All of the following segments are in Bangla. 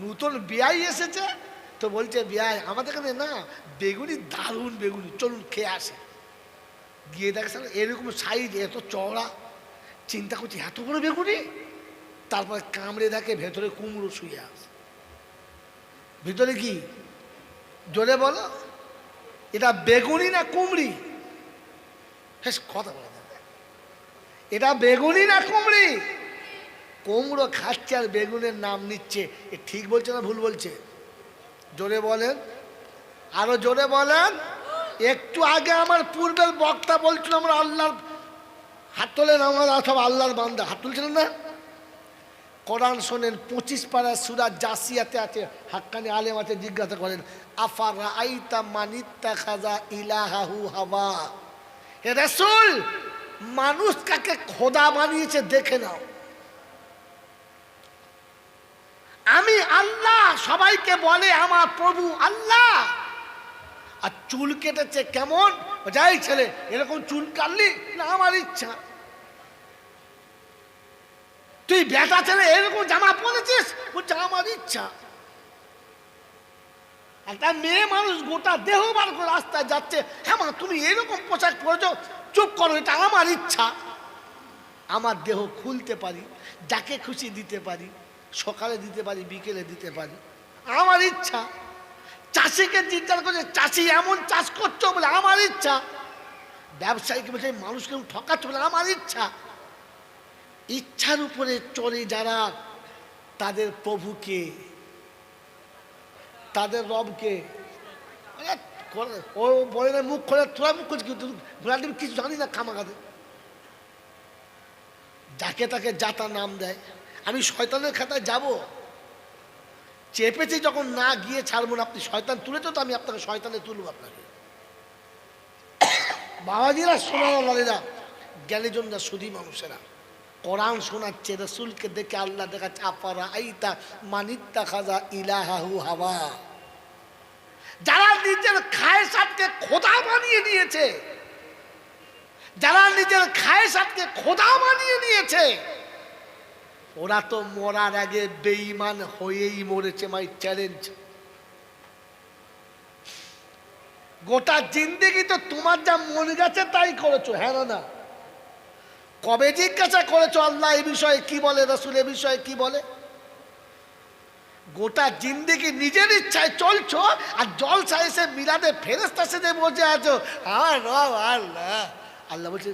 নতুন বিয়াই এসেছে তো বলছে বিয়াই আমাদের এখানে না বেগুনি দারুণ বেগুনি, চলুন খেয়ে আসে। গিয়ে দেখে এরকম সাইজ এত চওড়া, চিন্তা করছি এত বড় বেগুনি। তারপরে কামড়ে দেখে ভেতরে কুমড়ো শুয়ে আছে। ভিতরে কি? জোরে বলো, এটা বেগুনি না কুমড়ি? কথা বলা, এটা বেগুনি না কুমড়ি? কুমড়ো খাচ্ছে আর বেগুনের নাম নিচ্ছে, এ ঠিক বলছে না ভুল বলছে? জোরে বলেন, আরো জোরে বলেন। একটু আগে আমার পূর্বের বক্তা বলছিল আমরা আল্লাহর, হাত তোলেন আমার সব আল্লাহর বান্দা, হাত তুলছিলেন না? কোরআন শোনেন 25 পারা সূরা জাসিয়াতে আছে, হাক্কানি আলেম আছে, জিজ্ঞাসা করেন আফারাআইতা মানিত্তাখাযা ইলাহাহু হাওয়া। হে রাসূল, মানুষ কাকে খোদা বানিয়েছে দেখে নাও। আমি আল্লাহ, সবাইকে বলে আমার প্রভু আল্লাহ। আর চুল কেটেছে কেমন? যাই ছেলে এরকম চুল কাটলি না, আমার ইচ্ছা। তুই বেটা ছেলে এরকম জামা পরেছিস, বলছে আমার ইচ্ছা। একটা মেয়ে মানুষ গোটা দেহ বার করে রাস্তায় যাচ্ছে, হ্যাঁ মা তুমি এরকম পোশাক পরেছো, চুপ করো, এটা আমার ইচ্ছা। আমার দেহ খুলতে পারি, যাকে খুশি দিতে পারি, সকালে দিতে পারি, বিকেলে দিতে পারি, আমার ইচ্ছা। চাষিকে জিজ্ঞাসা করছে চাষি এমন চাষ করছো, বলে আমার ইচ্ছা। ব্যবসায়ীকে বলছে মানুষকে ঠকাচ্ছ, বলে আমার ইচ্ছা। ইচ্ছার উপরে চলে যারা, তাদের প্রভুকে, তাদের রবকে ও বলে না মুখ খোলে, তোরা মুখ করছিস কিছু জানি না খামাখাতে, যাকে তাকে যাতা নাম দেয়। আমি শয়তানের খাতায় যাব, চেপেছি যখন, না গিয়ে ছাড়বো না। আপনি শয়তান তুলেছো তো আমি আপনাকে শয়তানে তুলবো আপনাকে। বাবাজিরা, সোনারা, জ্ঞানীজনরা, সুধী মানুষেরা, কোরআন শোনাচ্ছে, রসুলকে দেখে আল্লাহ দেখাচ্ছে আফারাআইতা মানিত্তাখাযা ইলাহাহু হাওয়া। যারা নিজের খায়সাতকে খোদা বানিয়ে নিয়েছে, যারা নিজের খায়সাতকে খোদা বানিয়ে নিয়েছে, ওরা তো মরার আগে বেঈমান হয়েই মরেছে। My challenge. গোটা জিন্দেগি তো তোমার যা মন গেছে তাই করেছো, হ্যাঁ না? কবে জিজ্ঞাসা করেছো আল্লাহ এই বিষয়ে কি বলে, রাসূল এই বিষয়ে কি বলে? গোটা জিন্দেগি নিজের ইচ্ছায় চলছো, আর জলসা এসে মিলাদে ফেরেশতা সেজে বসে আছো। আমার রব আল্লাহ। আল্লাহ বলছে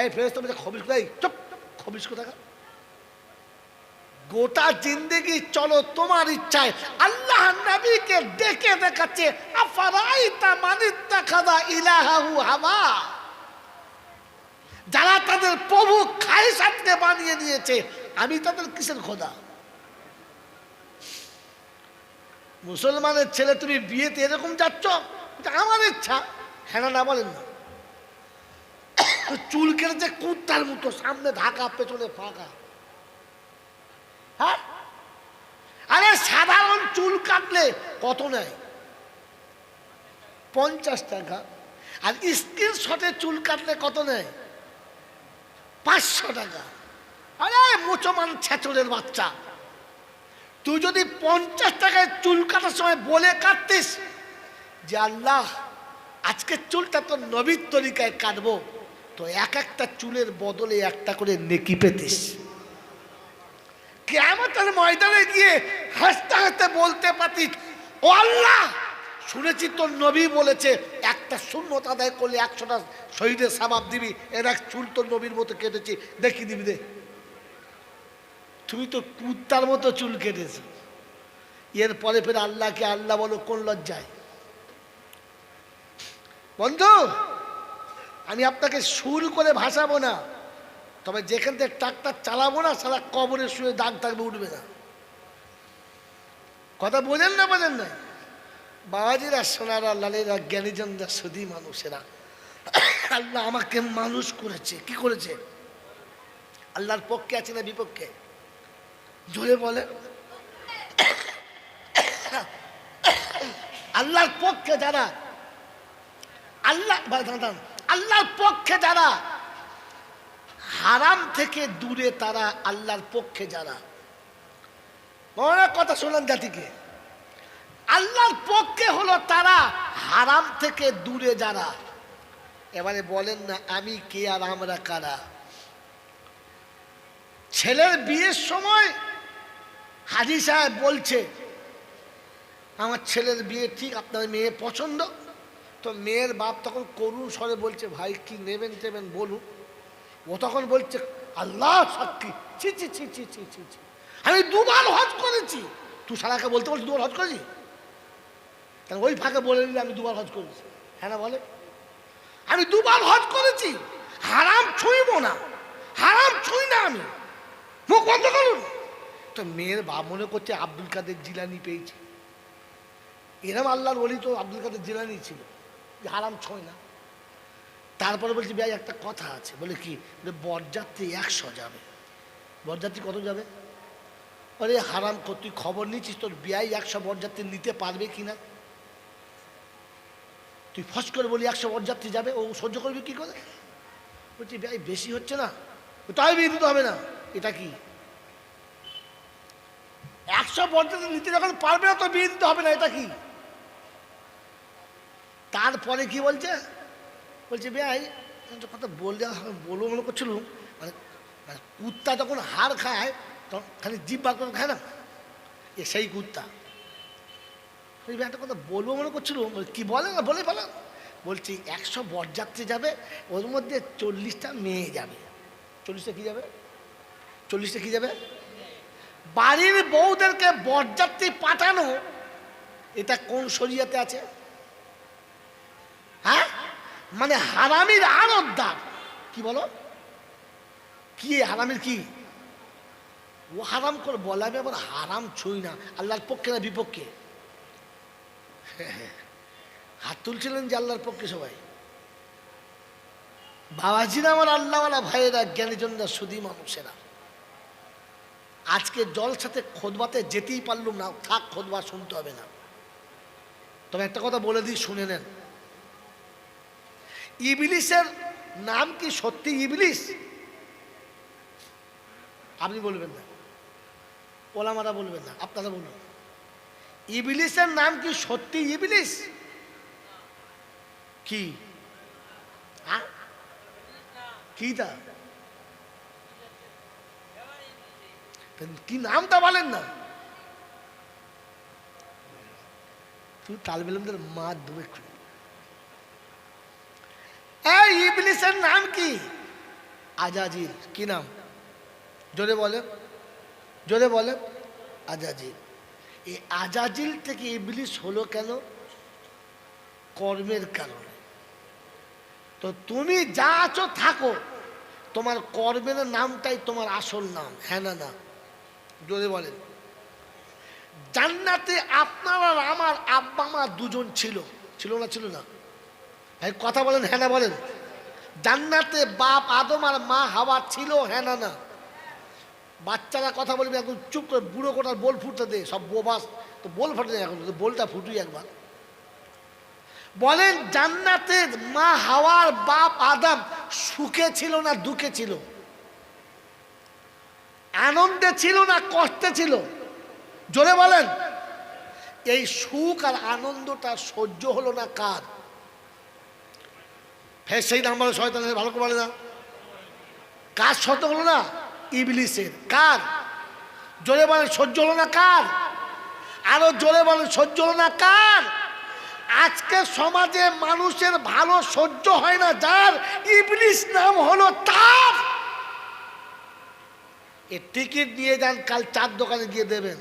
এই ফেরেশতা বলছে খবিশ কোথায়, চুপ, খবিশ কোথায়। গোটা জিন্দেগি চলো তোমার ইচ্ছায়। আল্লাহ নবীকে ডেকে দেখাচ্ছে আফারাআইতা মানিত্তাখাযা ইলাহাহু হাওয়া। যারা তাদের প্রভু খায়সাতকে বানিয়ে নিয়েছে, আমি তাদের কিসের খোদা? মুসলমানের ছেলে তুমি বিয়েতে এরকম যাচ্ছ, আমার ইচ্ছা, হ্যাঁ না বলেন না? চুল কেটেছে কুত্তার মতো, সামনে ঢাকা পেছনে ফাঁকা। হ্যাঁ, আরে সাধারণ চুল কাটলে কত নেয়? 50 টাকা। আর স্ক্রিনশটে চুল কাটলে কত নেয়? 500 টাকা। আরে মুসলমান ছেচরের বাচ্চা, তুই যদি 50 টাকায় চুল কাটার সময় বলে কাটতিস যে আল্লাহ আজকের চুলটা তো নবীর তরিকায় কাটবো, তো এক একটা চুলের বদলে একটা করে নেকি পেতিস। কিয়ামতের ময়দানে গিয়ে হাসতে হাসতে বলতে পারতিস, ও আল্লাহ শুনেছি তোর নবী বলেছে একটা সুন্নত আদায় করলে 100টা শহীদের সওয়াব দিবি, এর এক চুল তোর নবীর মতো কেটেছি, দেখি দিবি দে। তুমি তো কুত্তার মতো চুল কেটেছো। এরপরে ফের আল্লাহকে আল্লাহ বলো কোন লজ্জায়? বন্ধু, আমি আপনাকে সুর করে ভাসাবো না, তবে যেখান থেকে ট্রাক্টর চালাবো না সারা কবরে শুয়ে দাগ থাকবে, উঠবে না। কথা বোঝেন না? বোঝেন না? বাবাজিরা, সোনারা, লালেরা, জ্ঞানীজনরা, সুধী মানুষেরা, আল্লাহ আমাকে মানুষ করেছে। কি করেছে? আল্লাহর পক্ষে আছে না বিপক্ষে? জোরে বলে। আল্লাহর পক্ষে যারা, আল্লাহর পক্ষে যারা, হারাম থেকে দূরে তারা আল্লাহর পক্ষে যারা। অনেক কথা শুনলেন জাতিকে। আল্লাহর পক্ষে হলো তারা হারাম থেকে দূরে যারা। এবারে বলেন না আমি কে আর আমরা কারা? ছেলের বিয়ের সময় হাজী সাহেব বলছে আমার ছেলের বিয়ে ঠিক, আপনার মেয়ে পছন্দ। তো মেয়ের বাপ তখন করুণ স্বরে বলছে ভাই কি নেবেন টেবেন বলুন। ও তখন বলছে আল্লাহ সাক্ষী, ছি ছি ছি ছি ছি ছি ছি, আমি দুবার হজ করেছি। তুই সারাকে বলতে বলছি দুবার হজ করেছি? তাহলে ওই ফাঁকে বলে দিলে আমি দুবার হজ করেছি। হ্যাঁ না বলে, আমি দুবার হজ করেছি, হারাম ছুঁইব না, হারাম ছুঁই না আমি, মুখ বন্ধ করুন। তো মেয়ের বাপ মনে করছে আব্দুল কাদের জিলানি পেয়েছে। এরম আল্লাহর ওলি তো আব্দুল কাদের জিলানি ছিল, যে হারাম ছুঁই না। তারপরে বলছি ভাই একটা কথা আছে। বলে কি? বরযাত্রী 100 যাবে। বরযাত্রী কত যাবে? আরে হারাম কর, তুই খবর নিচ্ছিস তোর বিয়াই 100 বরযাত্রী নিতে পারবে কিনা? তুই ফস করে বলি 100 বরযাত্রী যাবে, ও সহ্য করবে কি করে? বলছি ভাই বেশি হচ্ছে না, তাই বিয়ে দিতে হবে না। এটা কি 100 বরযাত্রী নিতে যখন পারবে না তো বিয়ে দিতে হবে না, এটা কি? তারপরে কি বলছে? বলছে ভাই কথা বললে বলবো মনে করছিল, মানে কুত্তা যখন হাড় খায় তখন খালি জিভ বার করে খায় না, এ সেই কুত্তা। একটা কথা বলবো মনে করছিল, কি বলে না বলে ফেলো। বলছি 100 বরযাত্রী যাবে, ওর মধ্যে 40টা মেয়ে যাবে। 40টা কি যাবে? 40টা কি যাবে? বাড়ির বউদেরকে বরযাত্রী পাঠানো, এটা কোন শরিয়াতে আছে? হ্যাঁ, মানে হারামির আরোদ্দার। কি বলো? কি হারামির কি? ও হারাম করে বলাবে, আবার হারাম ছুঁই না, আল্লাহর পক্ষে না বিপক্ষে? হাত তুলছিলেন যে আল্লাহর পক্ষে সবাই। বাবাজিরা আমার আল্লাহওয়ালা ভাইয়েরা, জ্ঞানীজনরা, সুধী মানুষেরা, আজকে জলসাতে খোদবাতে যেতেই পারলুম না, থাক খোদবা শুনতে হবে না। তবে একটা কথা বলে দিই, শুনে নেন। ইবলিসের নাম কি সত্যি ইবলিস? আপনি বলবেন না, ওলামারা বলবেন না, আপনারা বলুন। ইবলিসের নাম কি সত্যি ইবলিস? কি কি তা কি নামটা বলেন না। তুই তালবেলমদের মা ধরে এই ইবলিসের নাম কি? আজাজিল। কি নাম? জোরে বলেন, জোরে বলেন। আজাজিল। এই আজাজিল থেকে ইবলিস হলো কেন? কর্মের কারণে। তো তুমি যা আছো থাকো, তোমার কর্মের নামটাই তোমার আসল নাম। হ্যাঁ না না? জোরে বলেন। জান্নাতে আপনার আর আমার আব্বা মা দুজন ছিল, ছিল না? ছিল না? ভাই কথা বলেন, হ্যাঁ না বলেন। জান্নাতে বাপ আদম আর মা হাওয়া ছিল, হ্যাঁ না না? বাচ্চারা কথা বলবে, এখন চুপ করে বুড়ো কোটার বোল ফুটতে দে, সব বোবাস তো বোল ফাটে এখন, বোলটা ফুটুই একবার। বলেন জান্নাতে মা হাওয়ার বাপ আদম সুখে ছিল না দুঃখে ছিল? আনন্দে ছিল না কষ্টে ছিল? জোরে বলেন। এই সুখ আর আনন্দটা সহ্য হলো না কার? হ্যাঁ সেই নাম্বার শয়তানের, ভালো করে বলে না। কার সহ্য হলো না? ইবলিসের। কার? জোরে বলেন সহ্য হলো না কার? আরো জোরে বলেন সহ্য হলো না কার? আজকে সমাজে মানুষের ভালো সহ্য হয় না যার, ইবলিস নাম হলো তার। এর টিকিট নিয়ে যান, কাল চার দোকানে গিয়ে দেবেন।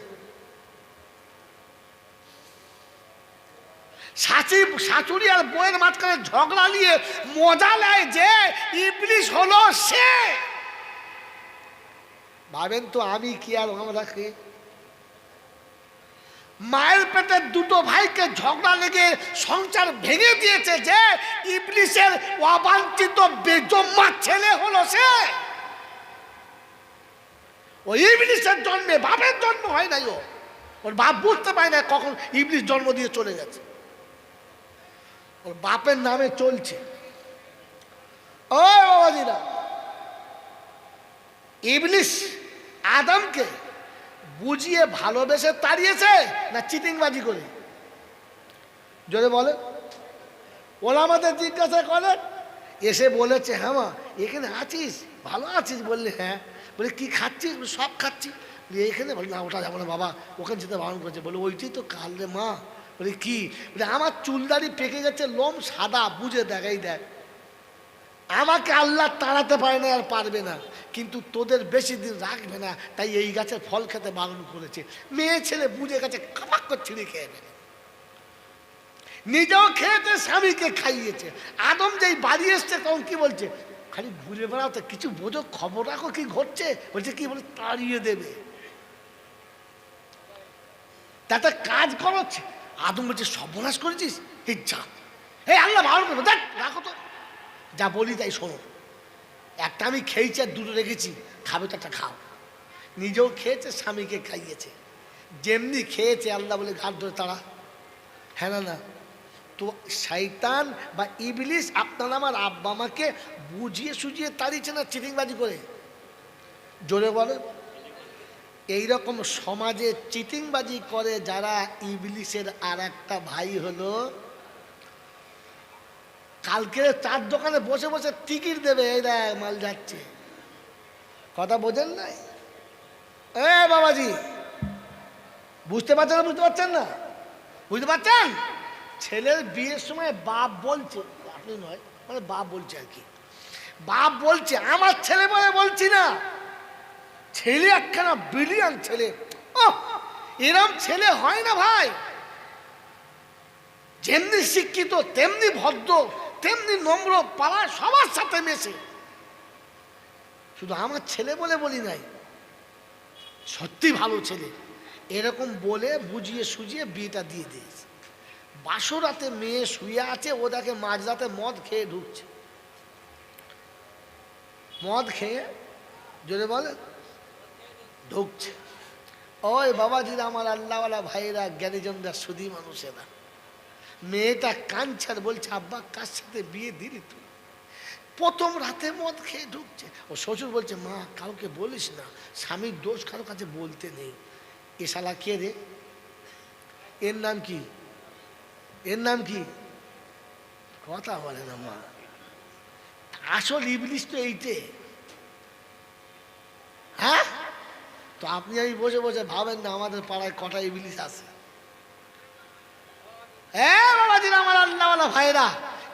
শাশুড়ি আর বইয়ের মাঝখানে ঝগড়া নিয়ে মজা নেয় যে ইবলিস হলো সে। ভাবেন তো আমি কি আর আমরা কে? মায়ের পেটের দুটো ভাইকে ঝগড়া লেগে সংসার ভেঙে দিয়েছে যে ইবলিসের অবাঞ্ছিত বেজম্মা ছেলে হলো সে। ওই ইবলিসের জন্মে বাপের জন্ম হয় নাই। ওর বাপ বুঝতে পারে না কখন ইবলিস জন্ম দিয়ে চলে গেছে, ওর বাপের নামে চলছে। ও বাবাজিরা, ইবলিস আদমকে বুঝিয়ে ভালোবেসে তাড়িয়েছে না চিটিংবাজি করে? জোরে বলে। ওরা আমাদের জিজ্ঞাসা করে, এসে বলেছে হ্যাঁ মা এখানে আছিস, ভালো আছিস? বললে হ্যাঁ। বলে কি খাচ্ছিস? সব খাচ্ছি। এখানে বলে না ওটা যাবো না বাবা, ওখানে যেতে বারণ করেছে। বলে ওইটাই তো কাল রে মা। বলে কি? বলে আমার চুলদাড়ি পেকে গেছে, লোম সাদা, বুঝে দেখাই দেখ। আমাকে আল্লাহ তাড়াতে পারে না আর পারবে না, কিন্তু তোদের বেশি দিন রাখবে না, তাই এই গাছের ফল খেতে বারণ করেছে। মেয়ে ছেলে বুঝে গেছে, কাপাক করে ছিঁড়ে খেয়ে নেবে। নিজেও খেয়েছে, স্বামীকে খাইয়েছে। আদম যেই বাড়ি এসছে তখন কি বলছে? খালি ঘুরে বেড়াও তো, কিছু বোঝো, খবর রাখো কি ঘটছে। বলছে কি? বলে তাড়িয়ে দেবে, তাতে কাজ করছে। আদম বলছে সর্বনাশ করেছিস, এই যা, এই আল্লাহ বারণ করবো, দেখ রাখো তো, যা বলি তাই শোনো। একটা আমি খেয়েছি আর দুটো রেখেছি, খাবে তো একটা খাও। নিজেও খেয়েছে, স্বামীকে খাইয়েছে। যেমনি খেয়েছে আল্লাহ বলে ঘাট ধরে তারা। হ্যাঁ না না, তো শয়তান বা ইবলিস আপনার আমার আব্বা মাকে বুঝিয়ে সুঝিয়ে তাড়িয়েছে না চিটিংবাজি করে? জোরে বলে। এইরকম সমাজে চিটিংবাজি করে যারা, ইবলিসের আর একটা ভাই হলো, কালকে চার দোকানে বসে বসে টিকিট দেবে, এই দেখ মাল যাচ্ছে। কথা বোঝেন নাই? এ বাবাজি, বুঝতে পারছেন না? বুঝতে পারছেন না? বুঝতে পারছেন? ছেলের বিয়ের সময় বাপ বলছে, আপনি নয় মানে বাপ বলছে আর কি, বাপ বলছে, আমার ছেলে বলে বলছি না, ছেলে একখানা ব্রিলিয়ান্ট ছেলে, এরম ছেলে হয় না ভাই। যেমনি শিক্ষিত, তেমনি ভদ্র, তেমনি নম্র, পাড়া সবার সাথে মেশে। শুধু আমার ছেলে বলে বলি নাই, সত্যি ভালো ছেলে। এরকম বলে বুঝিয়ে সুঝিয়ে বিয়েটা দিয়ে দিয়েছে। বাসরাতে মেয়ে শুয়ে আছে, ও দেখে মাঝরাতে মদ খেয়ে ঢুকছে। মদ খেয়ে, জোরে বলে, ঢুকছে। ওই বাবাজিরা, আমার আল্লাহওয়ালা ভাইরা, জ্ঞানীজনরা, সুধী মানুষেরা, মেয়েটা কাঁদছে আর বলছে আব্বা কার সাথে বিয়ে দিলি তুই? প্রথম রাতে মদ খেয়ে ঢুকছে। ও শ্বশুর বলছে মা কাউকে বলিস না, স্বামীর দোষ কারো কাছে বলতে নেই। এ শালা কে রে? এর নাম কি? এর নাম কি? কথা বলে না মা। আসল ইবলিস তো এইটে। হ্যাঁ, তো আপনি আমি বসে বসে ভাবেন না আমাদের পাড়ায় কটা ইবলিস আছে। হ্যাঁ বাবাজিরা, আমার আল্লাহওয়ালা ভাইরা,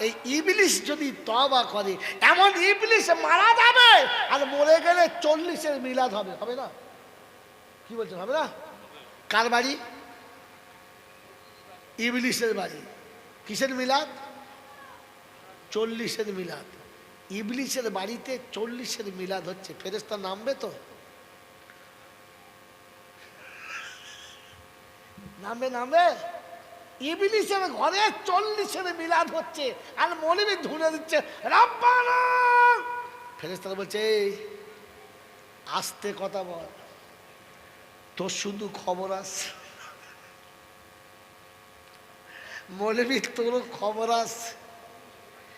এই ইবলিস যদি তওবা করে, এমন ইবলিস মারা যাবে আর মরে গেলে 40-এর মিলাদ হবে। হবে না? কি বলছেন, হবে না? কার বাড়ি? ইবলিসের বাড়ি। কিসের মিলাদ? 40-এর মিলাদ। ইবলিসের বাড়িতে 40-এর মিলাদ হচ্ছে। ফেরেশতা নামবে তো? নামবে? নামবে? ইবলিসের ঘরে 40-এর মিলাদ হচ্ছে আর মৌলবি ধুনে দিচ্ছে রব্বানা। ফেরেশতারা বলছে আস্তে কথা বল, তোর শুধু খবর আছে। মৌলবি তোরও খবর আছে।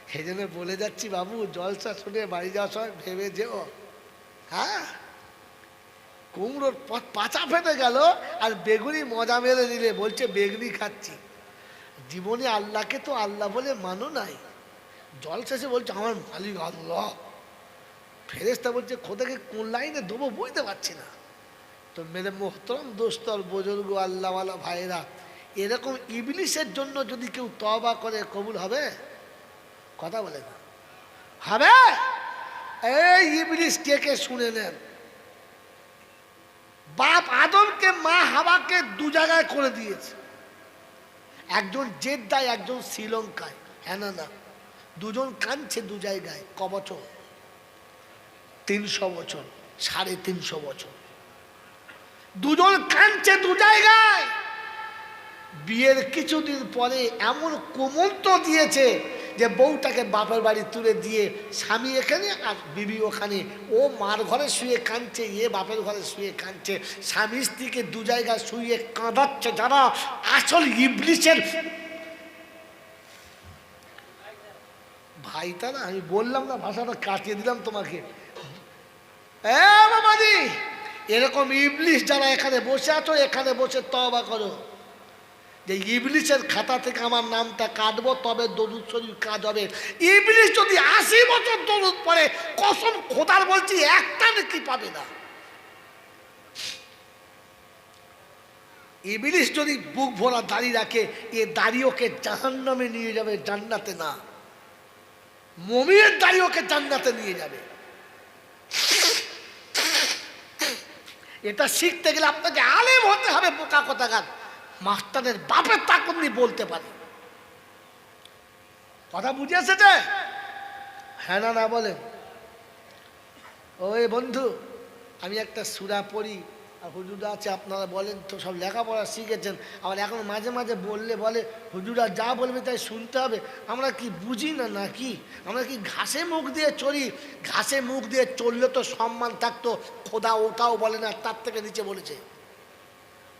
সেই জন্য বলে যাচ্ছি বাবু, জলসা শুনে বাড়ি যাওয়ার সময় ভেবে যেও। হ্যাঁ, কুমড়োর পাচা ফেটে গেল আর বেগুনি মজা মেরে দিলে, বলছে বেগুনি খাচ্ছি। জীবনে আল্লাহকে তো আল্লাহ বলে মানো নাই। জল শেষে বলছে আমার মালিক আল্লাহ। ফেরেশতা বলছে খোদাকে কোন লাইনে দেবো বুঝতে পারছি না। তো মেরে মোহতরম দোস্ত আর বুজুর্গ আল্লাহওয়ালা ভাইরা, এরকম ইবলিসের জন্য যদি কেউ তওবা করে, কবুল হবে? কথা বলে না, হবে? এই ইবলিস কে কে শুনে নেন। বাপ আদমকে মা হাওয়াকে দু জায়গায় করে দিয়েছে, একজন জেদ্দায়, একজন শ্রীলঙ্কায়। হ্যাঁ না না, দুজন কাঁদছে দু জায়গায়। ক বছর? 300 বছর, 350 বছর। দুজন কাঁদছে দু জায়গায়। বিয়ের কিছুদিন পরে এমন কুমন্ত্র দিয়েছে যে বউটাকে বাপের বাড়ি তুলে দিয়ে স্বামী এখানে আর বিবি ওখানে। ও মার ঘরে শুয়ে কাঁদছে, এ বাপের ঘরে শুয়ে কাঁদছে। স্বামী স্ত্রীকে দু জায়গায় শুয়ে কাঁদাচ্ছে যারা আসল ইবলিসের ভাই, তারা আমি বললাম না, ভাষাটা কাটিয়ে দিলাম তোমাকে। বাবাজি, এরকম ইবলিশ যারা এখানে বসে আছো, এখানে বসে তওবা করো যে ইবলিশের খাতা থেকে আমার নামটা কাটবো, তবে দরুদ শরীফ কাজ হবে। ইবলিশ যদি 80 বছর দরুদ পড়ে, কসম খোদার বলছি একটা নেকি পাবে না। ইবলিশ যদি বুক ভরা দাড়ি রাখে, এ দাড়ি ওকে জাহান্নামে নিয়ে যাবে, জান্নাতে না। মুমিনের দাড়ি ওকে জান্নাতে নিয়ে যাবে। এটা শিখতে গেলে আপনাকে আলেম হতে হবে। বোকা কোথাকার মাস্টারের বাপের তাকত নিয়ে বলতে পারে। কথা বুঝে এসেছে? হ্যাঁ না না বলেন। ওই বন্ধু, আমি একটা সূরা পড়ি, আর হুজুরা আছে, আপনারা বলেন তো, সব লেখাপড়া শিখেছেন, আবার এখন মাঝে মাঝে বললে বলে হুজুরা যা বলবে তাই শুনতে হবে। আমরা কি বুঝি না নাকি? আমরা কি ঘাসে মুখ দিয়ে চলি? ঘাসে মুখ দিয়ে চললে তো সম্মান থাকতো। খোদা ওটাও বলে না, তার থেকে নিচে বলেছে।